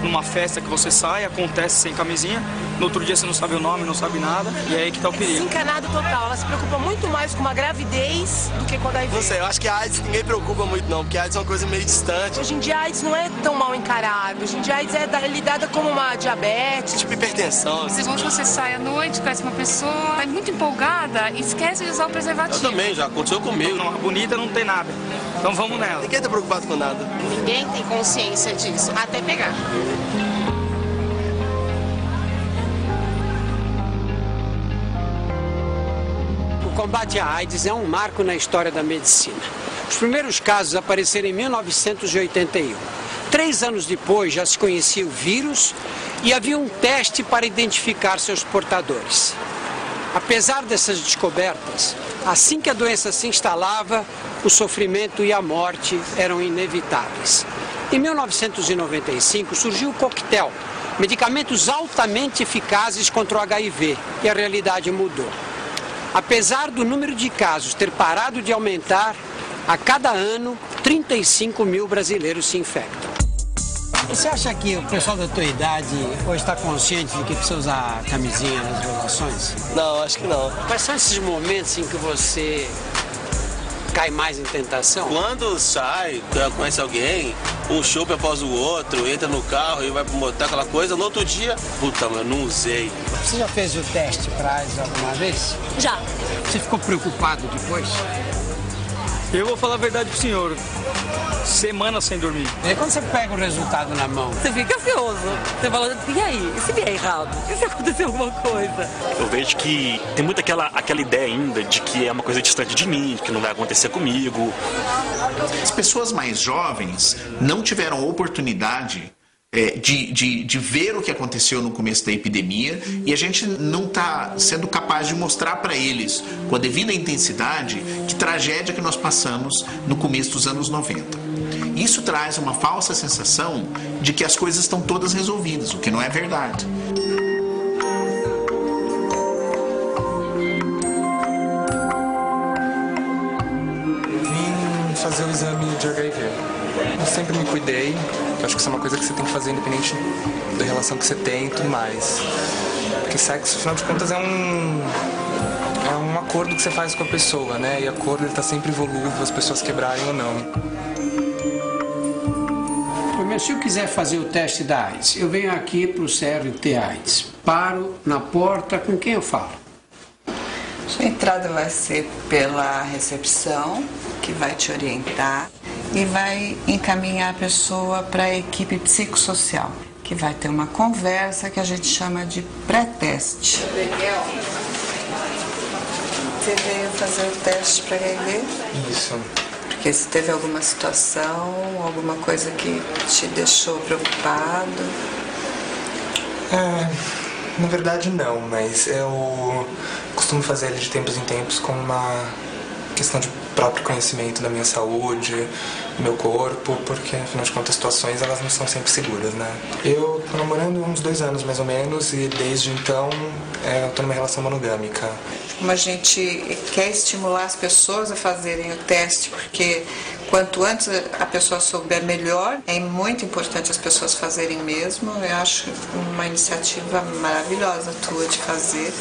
numa festa que você sai, acontece sem camisinha, no outro dia você não sabe o nome, não sabe nada, e é aí que tá o perigo. Desencanado total, ela se preocupa muito mais com uma gravidez do que com a HIV. Não sei, eu acho que a AIDS ninguém preocupa muito não, porque a AIDS é uma coisa meio distante. Hoje em dia a AIDS não é tão mal encarado, hoje em dia a AIDS é lidada como uma diabetes. Tipo hipertensão. É bom que você sai à noite, conhece uma pessoa, tá muito empolgada e esquece de usar o preservativo. Eu também, já aconteceu comigo. Não, a bonita não tem nada, então vamos nela. Ninguém tá preocupado com nada. Ninguém tem consciência disso, até pegar. O combate à AIDS é um marco na história da medicina. Os primeiros casos apareceram em 1981. 3 anos depois já se conhecia o vírus e havia um teste para identificar seus portadores. Apesar dessas descobertas, assim que a doença se instalava, o sofrimento e a morte eram inevitáveis. Em 1995 surgiu o coquetel, medicamentos altamente eficazes contra o HIV, e a realidade mudou. Apesar do número de casos ter parado de aumentar, a cada ano 35 mil brasileiros se infectam. Você acha que o pessoal da tua idade hoje está consciente de que precisa usar camisinha nas relações? Não, acho que não. Quais são esses momentos em que você cai mais em tentação? Quando sai, conhece alguém, um chope após o outro, entra no carro e vai pro motel, aquela coisa, no outro dia, puta, mas eu não usei. Você já fez o teste para AIDS alguma vez? Já. Você ficou preocupado depois? Eu vou falar a verdade pro senhor, semanas sem dormir. E quando você pega o resultado na mão? Você fica ansioso. Você fala, e aí? E se vier errado? E se acontecer alguma coisa? Eu vejo que tem muito aquela ideia ainda de que é uma coisa distante de mim, que não vai acontecer comigo. As pessoas mais jovens não tiveram oportunidade de ver o que aconteceu no começo da epidemia, e a gente não está sendo capaz de mostrar para eles, com a devida intensidade, que tragédia que nós passamos no começo dos anos 90. Isso traz uma falsa sensação de que as coisas estão todas resolvidas, o que não é verdade. Vim fazer o exame de HIV. Eu sempre me cuidei, eu acho que isso é uma coisa que você tem que fazer independente da relação que você tem e tudo mais. Porque sexo, afinal de contas, é um acordo que você faz com a pessoa, né? E acordo ele tá sempre volúvel, as pessoas quebrarem ou não. Mas se eu quiser fazer o teste da AIDS, eu venho aqui para o CRT AIDS, paro na porta, com quem eu falo? A entrada vai ser pela recepção, que vai te orientar e vai encaminhar a pessoa para a equipe psicossocial, que vai ter uma conversa que a gente chama de pré-teste. Você veio fazer o teste para HIV? Isso. Porque se teve alguma situação, alguma coisa que te deixou preocupado? Na verdade não, mas eu costumo fazer ele de tempos em tempos como uma questão de próprio conhecimento da minha saúde, do meu corpo, porque afinal de contas as situações elas não são sempre seguras, né? Eu tô namorando há uns 2 anos mais ou menos e desde então eu tô numa relação monogâmica. Como a gente quer estimular as pessoas a fazerem o teste, porque quanto antes a pessoa souber melhor, é muito importante as pessoas fazerem mesmo. Eu acho uma iniciativa maravilhosa tua de fazer.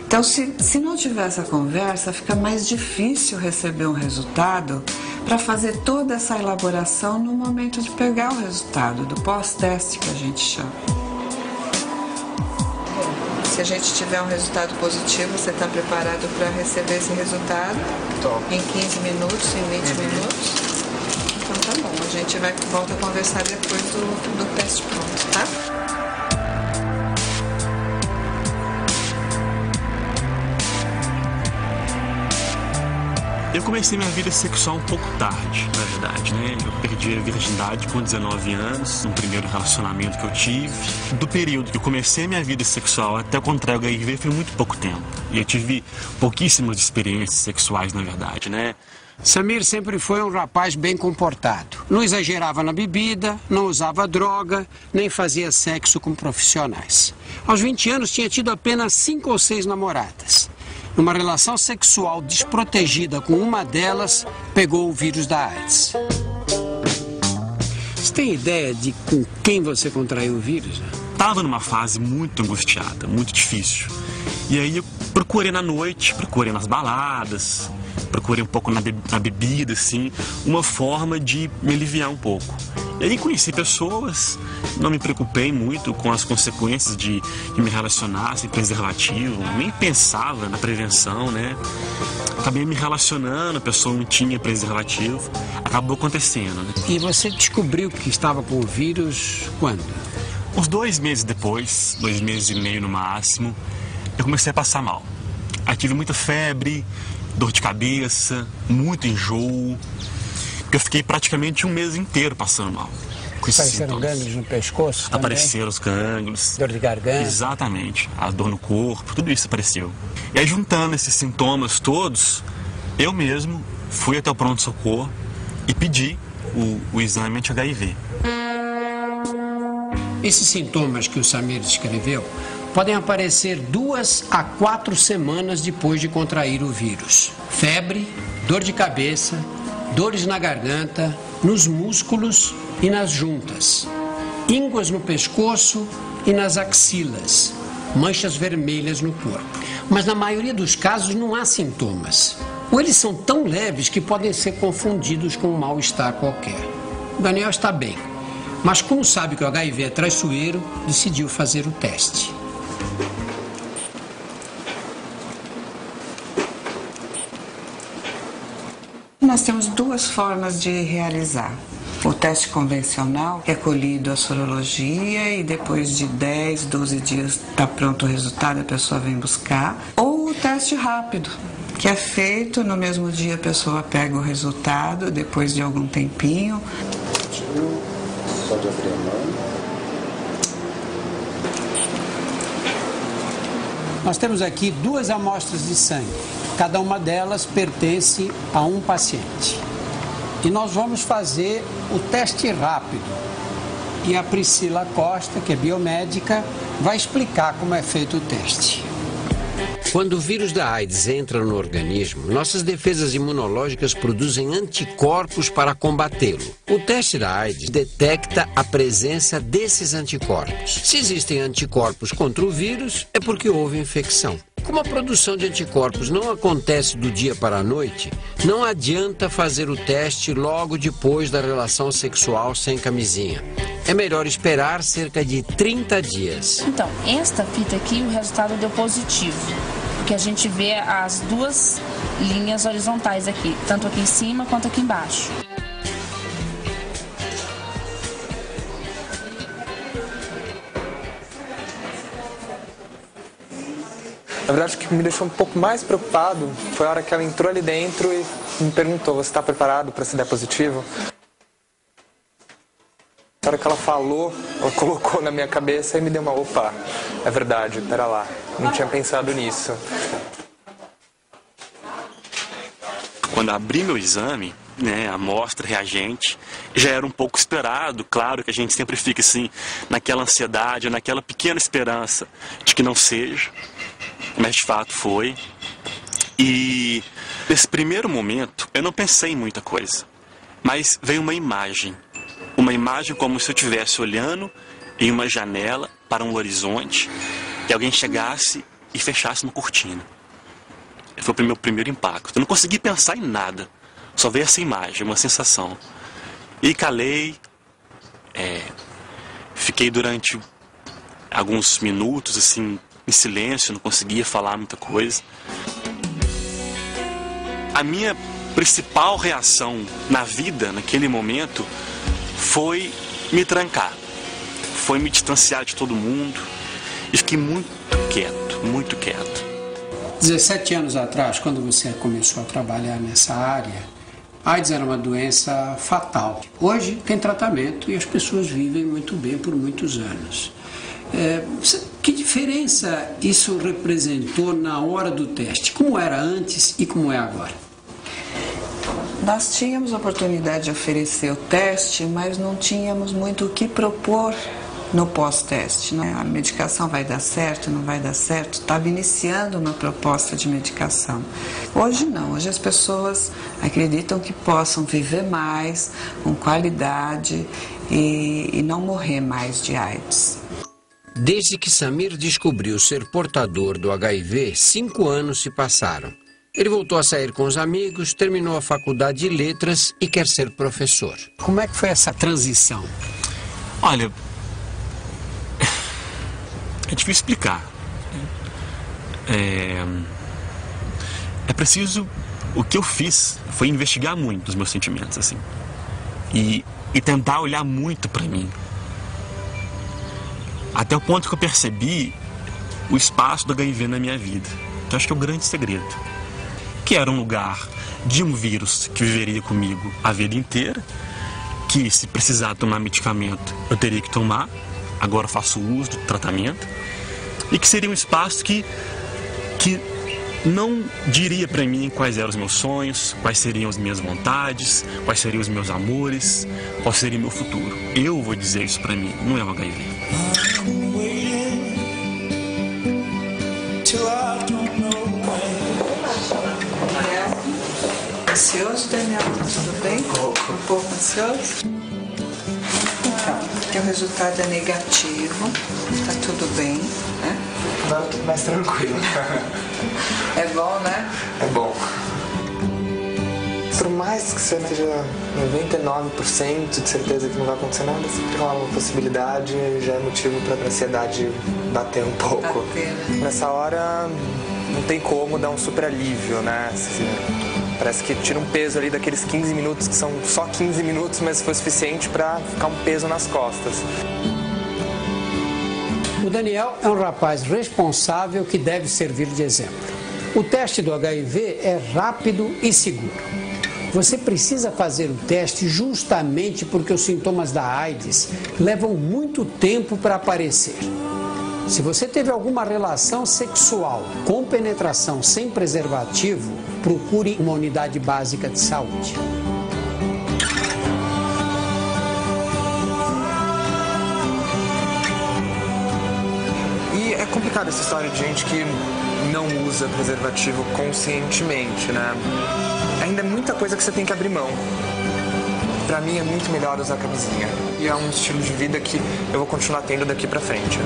Então, se não tiver essa conversa, fica mais difícil receber um resultado para fazer toda essa elaboração no momento de pegar o resultado, do pós-teste que a gente chama. Se a gente tiver um resultado positivo, você está preparado para receber esse resultado? Tô. Em 15 minutos, em 20 minutos? Então tá bom, a gente volta a conversar depois do teste pronto, tá? Eu comecei minha vida sexual um pouco tarde, na verdade, né? Eu perdi a virgindade com 19 anos, no primeiro relacionamento que eu tive. Do período que eu comecei minha vida sexual até eu contrair o HIV foi muito pouco tempo. E eu tive pouquíssimas experiências sexuais, na verdade, né? Samir sempre foi um rapaz bem comportado. Não exagerava na bebida, não usava droga, nem fazia sexo com profissionais. Aos 20 anos tinha tido apenas 5 ou 6 namoradas. Numa relação sexual desprotegida com uma delas, pegou o vírus da AIDS. Você tem ideia de com quem você contraiu o vírus? Tava numa fase muito angustiada, muito difícil. E aí eu procurei na noite, procurei nas baladas, procurei um pouco na bebida, assim, uma forma de me aliviar um pouco. E aí conheci pessoas, não me preocupei muito com as consequências de me relacionar sem preservativo, nem pensava na prevenção, né? Acabei me relacionando, a pessoa não tinha preservativo, acabou acontecendo, né? E você descobriu que estava com o vírus quando? Uns 2 meses depois, 2 meses e meio no máximo, eu comecei a passar mal. Aí tive muita febre, dor de cabeça, muito enjoo. Eu fiquei praticamente 1 mês inteiro passando mal. Apareceram gânglios no pescoço também? Apareceram os gânglios. Dor de garganta? Exatamente. A dor no corpo, tudo isso apareceu. E aí, juntando esses sintomas todos, eu mesmo fui até o pronto-socorro e pedi o exame anti-HIV. Esses sintomas que o Samir descreveu podem aparecer 2 a 4 semanas depois de contrair o vírus. Febre, dor de cabeça, dores na garganta, nos músculos e nas juntas, ínguas no pescoço e nas axilas, manchas vermelhas no corpo. Mas na maioria dos casos não há sintomas, ou eles são tão leves que podem ser confundidos com um mal-estar qualquer. O Daniel está bem, mas como sabe que o HIV é traiçoeiro, decidiu fazer o teste. Nós temos 2 formas de realizar. O teste convencional é colhido a sorologia e depois de 10, 12 dias está pronto o resultado, a pessoa vem buscar. Ou o teste rápido, que é feito no mesmo dia, a pessoa pega o resultado depois de algum tempinho. Pode abrir a mão. Nós temos aqui 2 amostras de sangue. Cada uma delas pertence a um paciente. E nós vamos fazer o teste rápido. E a Priscila Costa, que é biomédica, vai explicar como é feito o teste. Quando o vírus da AIDS entra no organismo, nossas defesas imunológicas produzem anticorpos para combatê-lo. O teste da AIDS detecta a presença desses anticorpos. Se existem anticorpos contra o vírus, é porque houve infecção. Como a produção de anticorpos não acontece do dia para a noite, não adianta fazer o teste logo depois da relação sexual sem camisinha. É melhor esperar cerca de 30 dias. Então, esta fita aqui, o resultado deu positivo. Porque a gente vê as 2 linhas horizontais aqui, tanto aqui em cima quanto aqui embaixo. Na verdade, o que me deixou um pouco mais preocupado foi a hora que ela entrou ali dentro e me perguntou: você está preparado para se der positivo? Na hora que ela falou, ela colocou na minha cabeça e me deu uma: opa, é verdade, pera lá, não tinha pensado nisso. Quando abri meu exame, né, a amostra reagente, já era um pouco esperado. Claro que a gente sempre fica assim, naquela ansiedade, naquela pequena esperança de que não seja. Mas de fato foi. E nesse primeiro momento eu não pensei em muita coisa, mas veio uma imagem como se eu estivesse olhando em uma janela para um horizonte e alguém chegasse e fechasse uma cortina. Foi o meu primeiro impacto. Eu não consegui pensar em nada, só veio essa imagem, uma sensação. E calei, fiquei durante alguns minutos assim em silêncio, não conseguia falar muita coisa. A minha principal reação na vida, naquele momento, foi me trancar. Foi me distanciar de todo mundo. E fiquei muito quieto, muito quieto. 17 anos atrás, quando você começou a trabalhar nessa área, a AIDS era uma doença fatal. Hoje tem tratamento e as pessoas vivem muito bem por muitos anos. Que diferença isso representou na hora do teste? Como era antes e como é agora? Nós tínhamos a oportunidade de oferecer o teste, mas não tínhamos muito o que propor no pós-teste. A medicação vai dar certo, não vai dar certo? Estava iniciando uma proposta de medicação. Hoje não, hoje as pessoas acreditam que possam viver mais, com qualidade, e não morrer mais de AIDS. Desde que Samir descobriu ser portador do HIV, 5 anos se passaram. Ele voltou a sair com os amigos, terminou a faculdade de letras e quer ser professor. Como é que foi essa transição? Olha, é difícil explicar. É preciso... O que eu fiz foi investigar muito os meus sentimentos, assim. E tentar olhar muito pra mim. Até o ponto que eu percebi o espaço do HIV na minha vida. Que eu acho que é o grande segredo. Que era um lugar de um vírus que viveria comigo a vida inteira. Que se precisar tomar medicamento, eu teria que tomar. Agora eu faço uso do tratamento. E que seria um espaço que não diria pra mim quais eram os meus sonhos, quais seriam as minhas vontades, quais seriam os meus amores, qual seria o meu futuro. Eu vou dizer isso pra mim, não é o HIV. Ansioso, Daniel? Tudo bem? Um pouco ansioso? Então, teu resultado é negativo, tá tudo bem, né? Agora eu tô mais tranquilo. É bom, né? É bom. Por mais que você esteja 99% de certeza que não vai acontecer nada, sempre rola uma possibilidade, já é motivo para a ansiedade bater um pouco. Bater, né? Nessa hora não tem como dar um super alívio, né? Parece que tira um peso ali daqueles 15 minutos, que são só 15 minutos, mas foi suficiente para ficar um peso nas costas. O Daniel é um rapaz responsável que deve servir de exemplo. O teste do HIV é rápido e seguro. Você precisa fazer o teste justamente porque os sintomas da AIDS levam muito tempo para aparecer. Se você teve alguma relação sexual com penetração sem preservativo, procure uma unidade básica de saúde. E é complicado essa história de gente que não usa preservativo conscientemente, né? Ainda é muita coisa que você tem que abrir mão. Pra mim é muito melhor usar camisinha. E é um estilo de vida que eu vou continuar tendo daqui pra frente.